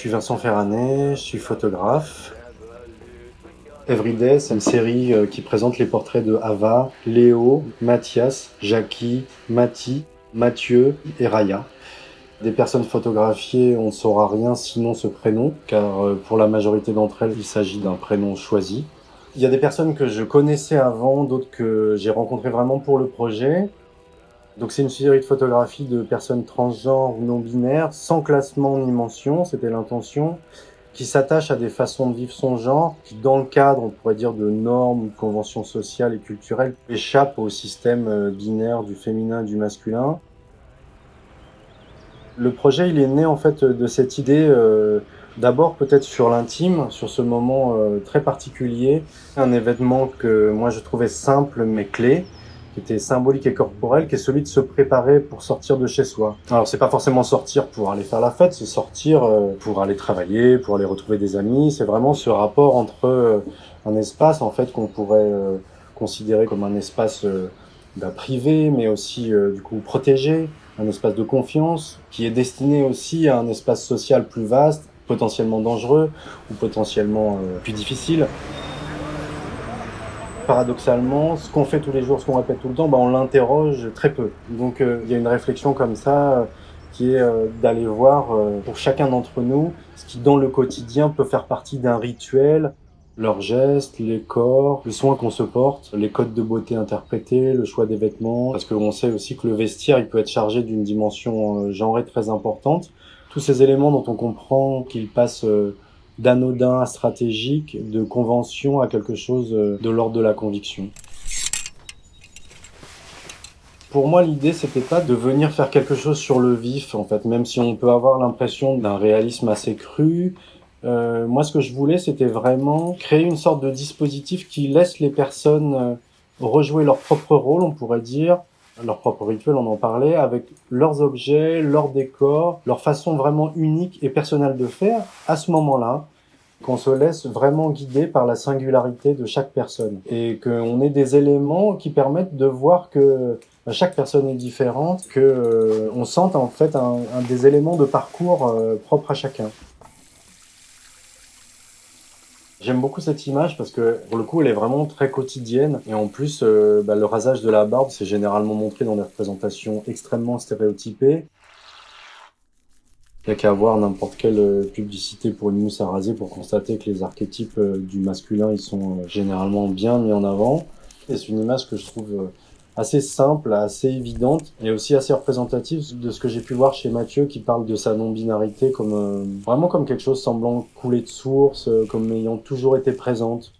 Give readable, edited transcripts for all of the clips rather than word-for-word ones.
suis Vincent Ferranet, je suis photographe. Everyday, c'est une série qui présente les portraits de Ava, Léo, Mathias, Jackie, Mati, Mathieu et Raya. Des personnes photographiées, on ne saura rien sinon ce prénom, car pour la majorité d'entre elles, il s'agit d'un prénom choisi. Il y a des personnes que je connaissais avant, d'autres que j'ai rencontrées vraiment pour le projet. Donc c'est une série de photographies de personnes transgenres ou non-binaires, sans classement ni mention, c'était l'intention, qui s'attachent à des façons de vivre son genre, qui dans le cadre, on pourrait dire, de normes ou de conventions sociales et culturelles, échappent au système binaire du féminin et du masculin. Le projet, il est né en fait de cette idée, d'abord peut-être sur l'intime, sur ce moment très particulier, un événement que moi je trouvais simple mais clé, qui était symbolique et corporel, qui est celui de se préparer pour sortir de chez soi. Alors c'est pas forcément sortir pour aller faire la fête, c'est sortir pour aller travailler, pour aller retrouver des amis. C'est vraiment ce rapport entre un espace en fait qu'on pourrait considérer comme un espace privé, mais aussi du coup protégé, un espace de confiance qui est destiné aussi à un espace social plus vaste, potentiellement dangereux ou potentiellement plus difficile. Paradoxalement, ce qu'on fait tous les jours, ce qu'on répète tout le temps, on l'interroge très peu. Donc il y a une réflexion comme ça qui est d'aller voir pour chacun d'entre nous ce qui dans le quotidien peut faire partie d'un rituel, leurs gestes, les corps, le soin qu'on se porte, les codes de beauté interprétés, le choix des vêtements, parce qu'on sait aussi que le vestiaire il peut être chargé d'une dimension genrée très importante. Tous ces éléments dont on comprend qu'ils passent d'anodin à stratégique, de convention à quelque chose de l'ordre de la conviction. Pour moi, l'idée, c'était pas de venir faire quelque chose sur le vif, en fait, même si on peut avoir l'impression d'un réalisme assez cru. Moi, ce que je voulais, c'était vraiment créer une sorte de dispositif qui laisse les personnes rejouer leur propre rôle, on pourrait dire, leur propre rituel, on en parlait, avec leurs objets, leurs décors, leur façon vraiment unique et personnelle de faire, à ce moment-là, qu'on se laisse vraiment guider par la singularité de chaque personne et qu'on ait des éléments qui permettent de voir que chaque personne est différente, que on sente en fait un des éléments de parcours propres à chacun. J'aime beaucoup cette image parce que pour le coup elle est vraiment très quotidienne et en plus le rasage de la barbe c'est généralement montré dans des représentations extrêmement stéréotypées. Il n'y a qu'à voir n'importe quelle publicité pour une mousse à raser pour constater que les archétypes du masculin ils sont généralement bien mis en avant. Et c'est une image que je trouve assez simple, assez évidente et aussi assez représentative de ce que j'ai pu voir chez Mathieu qui parle de sa non-binarité comme vraiment comme quelque chose semblant couler de source, comme ayant toujours été présente.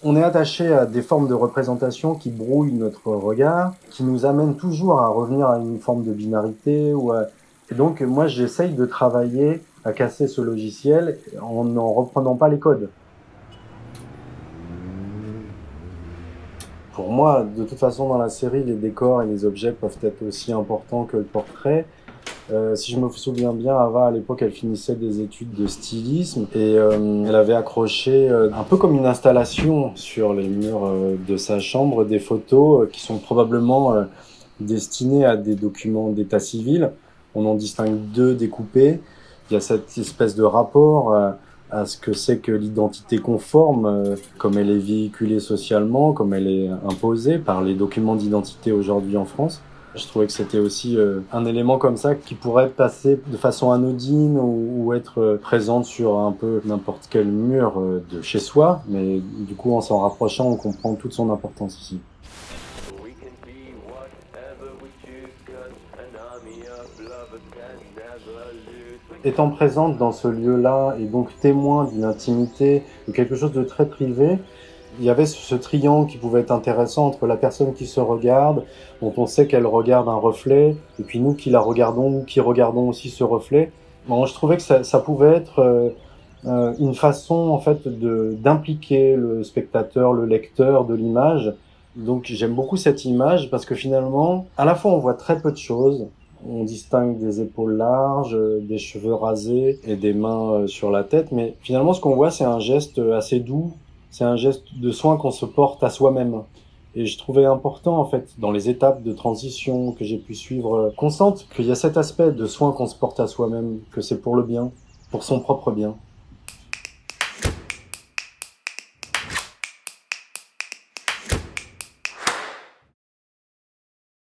On est attaché à des formes de représentation qui brouillent notre regard, qui nous amènent toujours à revenir à une forme de binarité. Et donc, moi, j'essaye de travailler à casser ce logiciel en n'en reprenant pas les codes. Pour moi, de toute façon, dans la série, les décors et les objets peuvent être aussi importants que le portrait. Si je me souviens bien, Ava, à l'époque, elle finissait des études de stylisme et elle avait accroché, un peu comme une installation sur les murs de sa chambre, des photos qui sont probablement destinées à des documents d'état civil. On en distingue deux découpés. Il y a cette espèce de rapport à ce que c'est que l'identité conforme, comme elle est véhiculée socialement, comme elle est imposée par les documents d'identité aujourd'hui en France. Je trouvais que c'était aussi un élément comme ça qui pourrait passer de façon anodine ou être présente sur un peu n'importe quel mur de chez soi, mais du coup en s'en rapprochant on comprend toute son importance ici. Étant présente dans ce lieu-là et donc témoin d'une intimité, de quelque chose de très privé, il y avait ce triangle qui pouvait être intéressant entre la personne qui se regarde, dont on sait qu'elle regarde un reflet, et puis nous qui la regardons, nous qui regardons aussi ce reflet. Bon, je trouvais que ça pouvait être une façon en fait d'impliquer le spectateur, le lecteur de l'image. Donc j'aime beaucoup cette image parce que finalement, à la fois on voit très peu de choses. On distingue des épaules larges, des cheveux rasés et des mains sur la tête, mais finalement ce qu'on voit c'est un geste assez doux. C'est un geste de soin qu'on se porte à soi-même. Et je trouvais important, en fait, dans les étapes de transition que j'ai pu suivre constantes, qu'il y a cet aspect de soin qu'on se porte à soi-même, que c'est pour le bien, pour son propre bien.